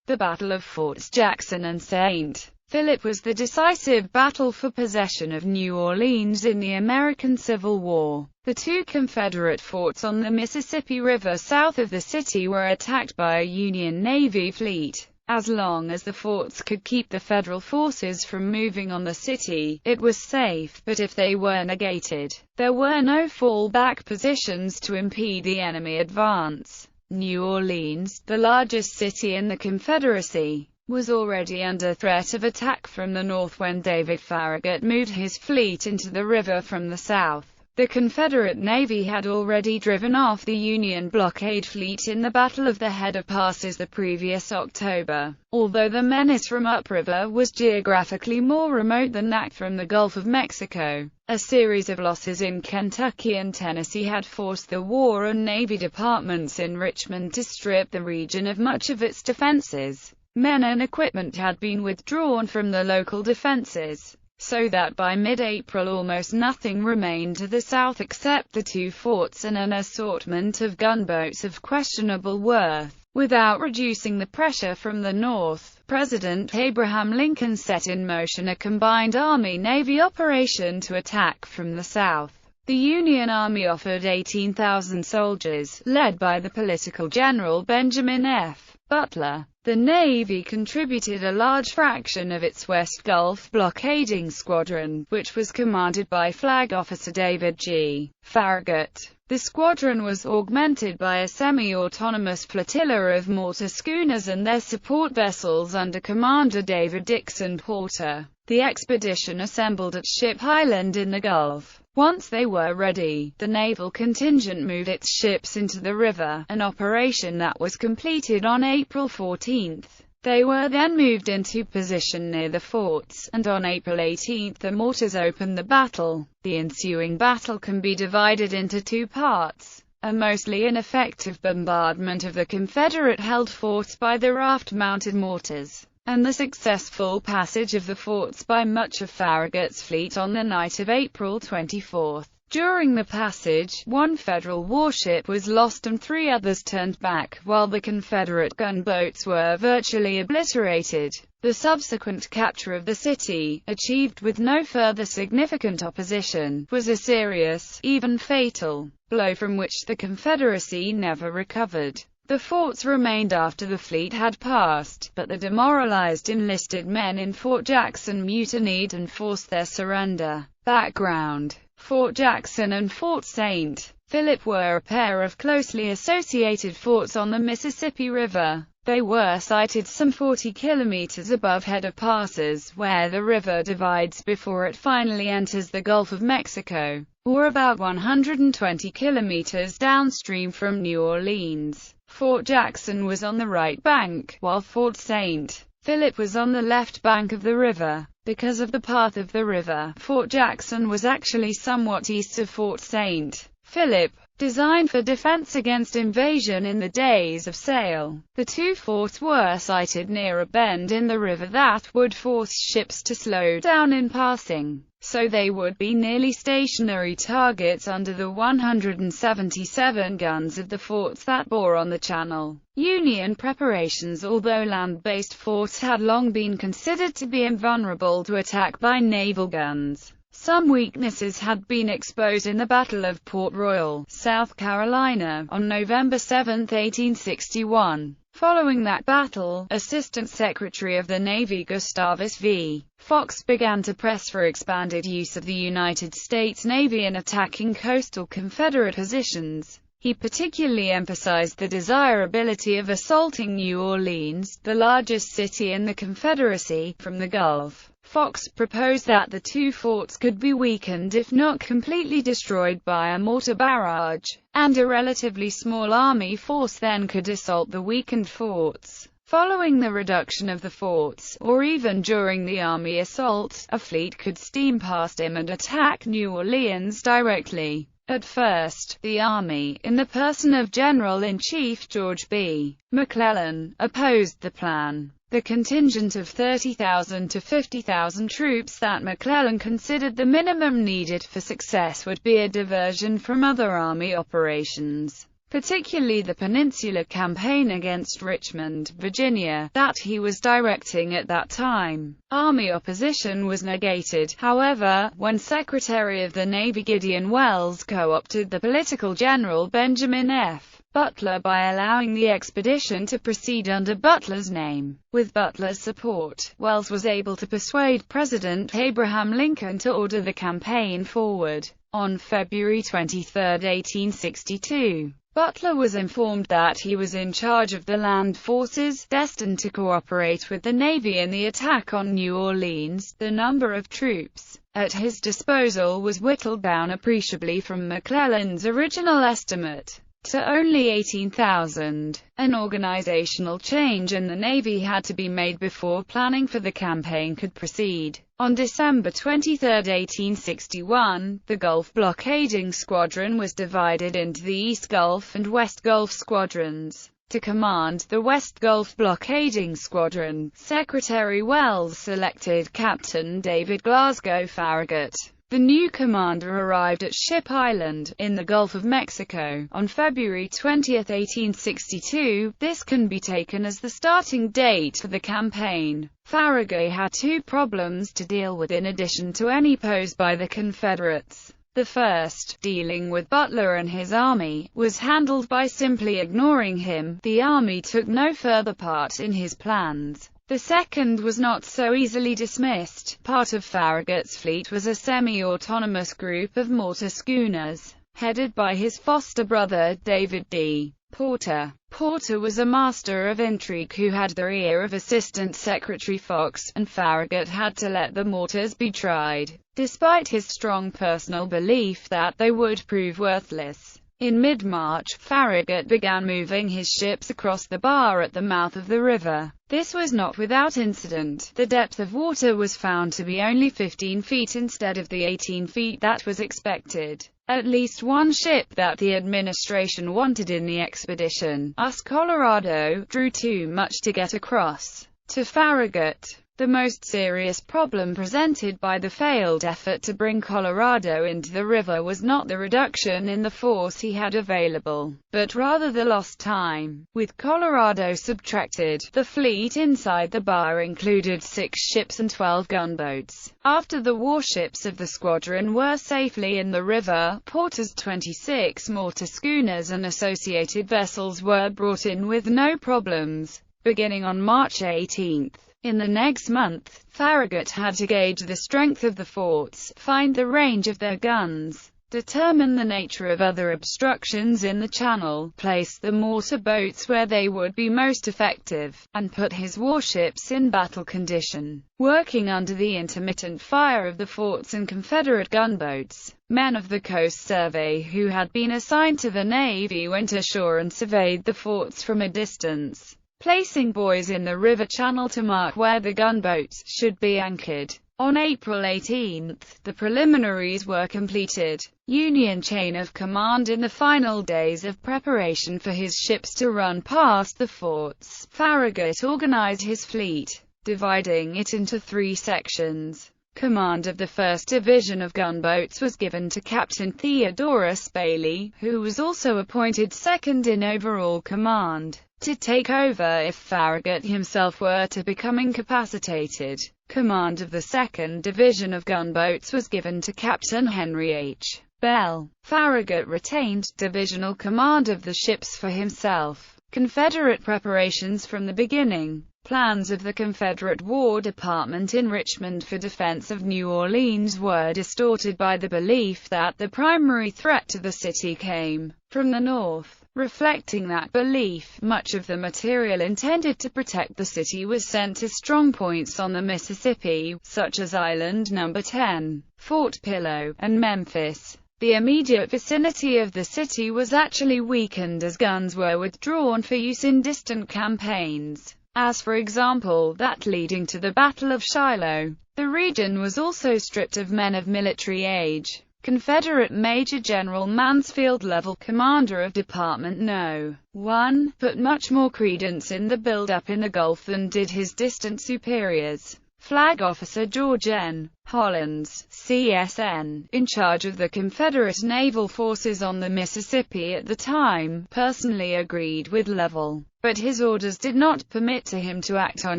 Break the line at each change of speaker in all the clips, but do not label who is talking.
The Battle of Forts Jackson and St. Philip was the decisive battle for possession of New Orleans in the American Civil War. The two Confederate forts on the Mississippi River south of the city were attacked by a Union Navy fleet. As long as the forts could keep the Federal forces from moving on the city, it was safe, but if they were negated, there were no fallback positions to impede the enemy advance. New Orleans, the largest city in the Confederacy, was already under threat of attack from the north when David Farragut moved his fleet into the river from the south. The Confederate Navy had already driven off the Union blockade fleet in the Battle of the Head of Passes the previous October. Although the menace from upriver was geographically more remote than that from the Gulf of Mexico, a series of losses in Kentucky and Tennessee had forced the War and Navy departments in Richmond to strip the region of much of its defenses. Men and equipment had been withdrawn from the local defenses, so that by mid-April almost nothing remained to the south except the two forts and an assortment of gunboats of questionable worth. Without reducing the pressure from the north, President Abraham Lincoln set in motion a combined Army-Navy operation to attack from the south. The Union Army offered 18,000 soldiers, led by the political general Benjamin F. Butler. The Navy contributed a large fraction of its West Gulf blockading squadron, which was commanded by Flag Officer David G. Farragut. The squadron was augmented by a semi-autonomous flotilla of mortar schooners and their support vessels under Commander David Dixon Porter. The expedition assembled at Ship Island in the Gulf. Once they were ready, the naval contingent moved its ships into the river, an operation that was completed on April 14. They were then moved into position near the forts, and on April 18 the mortars opened the battle. The ensuing battle can be divided into two parts: a mostly ineffective bombardment of the Confederate-held forts by the raft-mounted mortars, and the successful passage of the forts by much of Farragut's fleet on the night of April 24. During the passage, one Federal warship was lost and 3 others turned back, while the Confederate gunboats were virtually obliterated. The subsequent capture of the city, achieved with no further significant opposition, was a serious, even fatal, blow from which the Confederacy never recovered. The forts remained after the fleet had passed, but the demoralized enlisted men in Fort Jackson mutinied and forced their surrender. Background: Fort Jackson and Fort St. Philip were a pair of closely associated forts on the Mississippi River. They were sited some 40 kilometers above Head of Passes, where the river divides before it finally enters the Gulf of Mexico, or about 120 kilometers downstream from New Orleans. Fort Jackson was on the right bank, while Fort St. Philip was on the left bank of the river. Because of the path of the river, Fort Jackson was actually somewhat east of Fort St. Philip. Designed for defense against invasion in the days of sail, the two forts were sited near a bend in the river that would force ships to slow down in passing, so they would be nearly stationary targets under the 177 guns of the forts that bore on the channel. Union preparations. Although land-based forts had long been considered to be invulnerable to attack by naval guns, some weaknesses had been exposed in the Battle of Port Royal, South Carolina, on November 7, 1861. Following that battle, Assistant Secretary of the Navy Gustavus V. Fox began to press for expanded use of the United States Navy in attacking coastal Confederate positions. He particularly emphasized the desirability of assaulting New Orleans, the largest city in the Confederacy, from the Gulf. Fox proposed that the two forts could be weakened if not completely destroyed by a mortar barrage, and a relatively small army force then could assault the weakened forts. Following the reduction of the forts, or even during the army assault, a fleet could steam past him and attack New Orleans directly. At first, the Army, in the person of General-in-Chief George B. McClellan, opposed the plan. The contingent of 30,000 to 50,000 troops that McClellan considered the minimum needed for success would be a diversion from other Army operations, particularly the Peninsula Campaign against Richmond, Virginia, that he was directing at that time. Army opposition was negated, however, when Secretary of the Navy Gideon Welles co-opted the political general Benjamin F. Butler by allowing the expedition to proceed under Butler's name. With Butler's support, Welles was able to persuade President Abraham Lincoln to order the campaign forward. On February 23, 1862, Butler was informed that he was in charge of the land forces, destined to cooperate with the Navy in the attack on New Orleans. The number of troops at his disposal was whittled down appreciably from McClellan's original estimate to only 18,000. An organizational change in the Navy had to be made before planning for the campaign could proceed. On December 23, 1861, the Gulf Blockading Squadron was divided into the East Gulf and West Gulf Squadrons. To command the West Gulf Blockading Squadron, Secretary Welles selected Captain David Glasgow Farragut. The new commander arrived at Ship Island, in the Gulf of Mexico, on February 20, 1862. This can be taken as the starting date for the campaign. Farragut had two problems to deal with in addition to any posed by the Confederates. The first, dealing with Butler and his army, was handled by simply ignoring him. The army took no further part in his plans. The second was not so easily dismissed. Part of Farragut's fleet was a semi-autonomous group of mortar schooners, headed by his foster brother, David D. Porter. Porter was a master of intrigue who had the ear of Assistant Secretary Fox, and Farragut had to let the mortars be tried, despite his strong personal belief that they would prove worthless. In mid-March, Farragut began moving his ships across the bar at the mouth of the river. This was not without incident. The depth of water was found to be only 15 feet instead of the 18 feet that was expected. At least one ship that the administration wanted in the expedition, US Colorado, drew too much to get across. To Farragut, the most serious problem presented by the failed effort to bring Colorado into the river was not the reduction in the force he had available, but rather the lost time. With Colorado subtracted, the fleet inside the bar included 6 ships and 12 gunboats. After the warships of the squadron were safely in the river, Porter's 26 mortar schooners and associated vessels were brought in with no problems, beginning on March 18. In the next month, Farragut had to gauge the strength of the forts, find the range of their guns, determine the nature of other obstructions in the channel, place the mortar boats where they would be most effective, and put his warships in battle condition. Working under the intermittent fire of the forts and Confederate gunboats, men of the Coast Survey who had been assigned to the Navy went ashore and surveyed the forts from a distance, placing buoys in the river channel to mark where the gunboats should be anchored. On April 18, the preliminaries were completed. Union chain of command in the final days of preparation for his ships to run past the forts. Farragut organized his fleet, dividing it into 3 sections. Command of the 1st Division of gunboats was given to Captain Theodorus Bailey, who was also appointed second in overall command, to take over if Farragut himself were to become incapacitated. Command of the 2nd Division of gunboats was given to Captain Henry H. Bell. Farragut retained divisional command of the ships for himself. Confederate preparations from the beginning. Plans of the Confederate War Department in Richmond for defense of New Orleans were distorted by the belief that the primary threat to the city came from the north. Reflecting that belief, much of the material intended to protect the city was sent to strong points on the Mississippi, such as Island No. 10, Fort Pillow, and Memphis. The immediate vicinity of the city was actually weakened as guns were withdrawn for use in distant campaigns, as for example that leading to the Battle of Shiloh. The region was also stripped of men of military age. Confederate Major General Mansfield Lovell, commander of Department No. 1, put much more credence in the build-up in the Gulf than did his distant superiors. Flag Officer George N. Hollins, CSN, in charge of the Confederate naval forces on the Mississippi at the time, personally agreed with Lovell, but his orders did not permit him to act on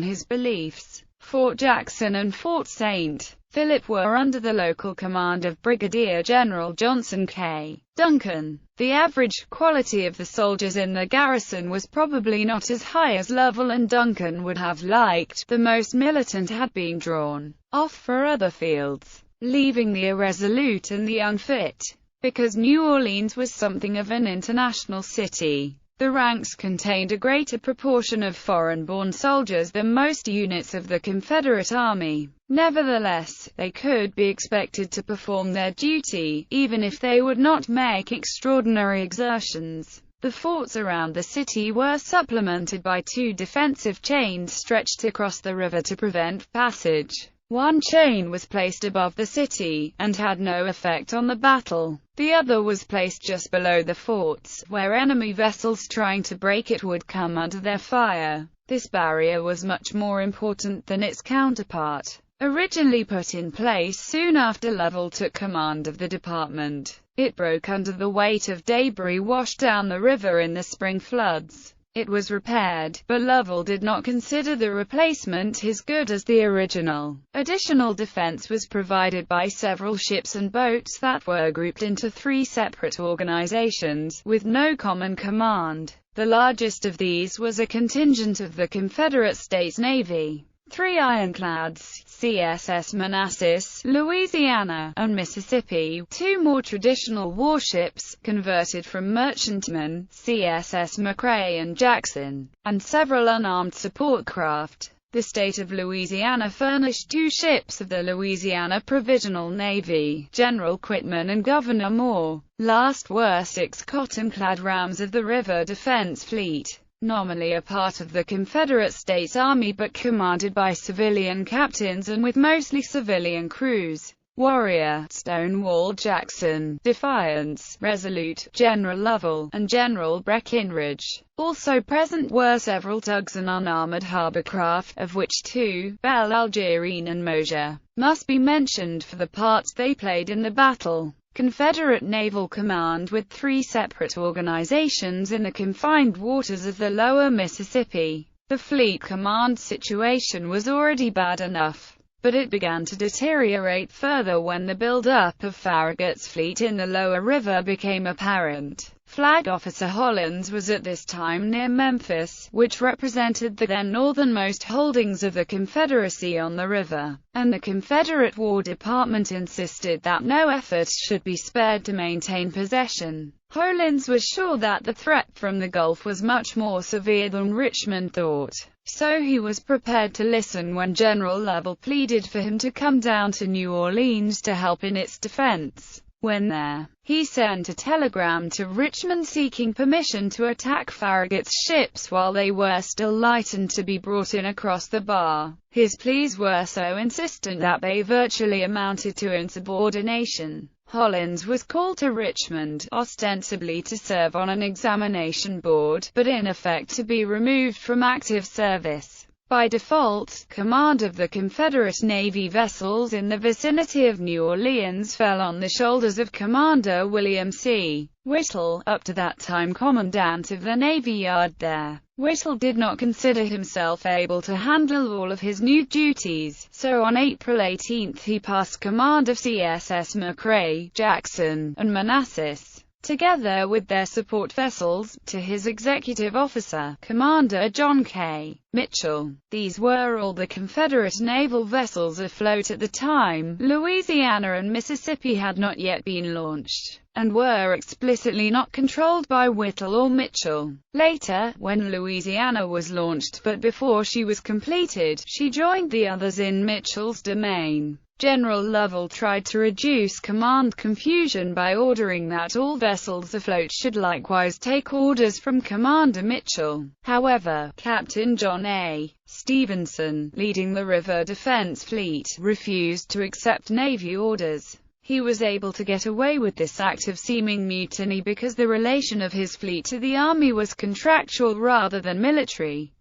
his beliefs. Fort Jackson and Fort St. Philip were under the local command of Brigadier General Johnson K. Duncan. The average quality of the soldiers in the garrison was probably not as high as Lovell and Duncan would have liked. The most militant had been drawn off for other fields, leaving the irresolute and the unfit. Because New Orleans was something of an international city, the ranks contained a greater proportion of foreign-born soldiers than most units of the Confederate Army. Nevertheless, they could be expected to perform their duty, even if they would not make extraordinary exertions. The forts around the city were supplemented by 2 defensive chains stretched across the river to prevent passage. One chain was placed above the city, and had no effect on the battle. The other was placed just below the forts, where enemy vessels trying to break it would come under their fire. This barrier was much more important than its counterpart, originally put in place soon after Lovell took command of the department. It broke under the weight of debris washed down the river in the spring floods. It was repaired, but Lovell did not consider the replacement as good as the original. Additional defense was provided by several ships and boats that were grouped into 3 separate organizations, with no common command. The largest of these was a contingent of the Confederate States Navy. 3 ironclads, CSS Manassas, Louisiana, and Mississippi, 2 more traditional warships, converted from merchantmen, CSS McRae and Jackson, and several unarmed support craft. The state of Louisiana furnished 2 ships of the Louisiana Provisional Navy, General Quitman and Governor Moore. Last were 6 cotton-clad rams of the River Defense Fleet, nominally a part of the Confederate States Army but commanded by civilian captains and with mostly civilian crews. Warrior, Stonewall Jackson, Defiance, Resolute, General Lovell, and General Breckinridge. Also present were several tugs and unarmored harbor craft, of which 2, Belle Algerine and Mosier, must be mentioned for the parts they played in the battle. Confederate Naval Command with 3 separate organizations in the confined waters of the lower Mississippi. The fleet command situation was already bad enough, but it began to deteriorate further when the build-up of Farragut's fleet in the lower river became apparent. Flag Officer Hollins was at this time near Memphis, which represented the then northernmost holdings of the Confederacy on the river, and the Confederate War Department insisted that no effort should be spared to maintain possession. Hollins was sure that the threat from the Gulf was much more severe than Richmond thought, so he was prepared to listen when General Lovell pleaded for him to come down to New Orleans to help in its defense. When there, he sent a telegram to Richmond seeking permission to attack Farragut's ships while they were still light and to be brought in across the bar. His pleas were so insistent that they virtually amounted to insubordination. Hollins was called to Richmond, ostensibly to serve on an examination board, but in effect to be removed from active service. By default, command of the Confederate Navy vessels in the vicinity of New Orleans fell on the shoulders of Commander William C. Whittle, up to that time commandant of the Navy Yard there. Whittle did not consider himself able to handle all of his new duties, so on April 18 he passed command of CSS McRae, Jackson, and Manassas, together with their support vessels, to his executive officer, Commander John K. Mitchell. These were all the Confederate naval vessels afloat at the time. Louisiana and Mississippi had not yet been launched, and were explicitly not controlled by Whittle or Mitchell. Later, when Louisiana was launched but before she was completed, she joined the others in Mitchell's domain. General Lovell tried to reduce command confusion by ordering that all vessels afloat should likewise take orders from Commander Mitchell. However, Captain John A. Stevenson, leading the River Defense Fleet, refused to accept Navy orders. He was able to get away with this act of seeming mutiny because the relation of his fleet to the Army was contractual rather than military.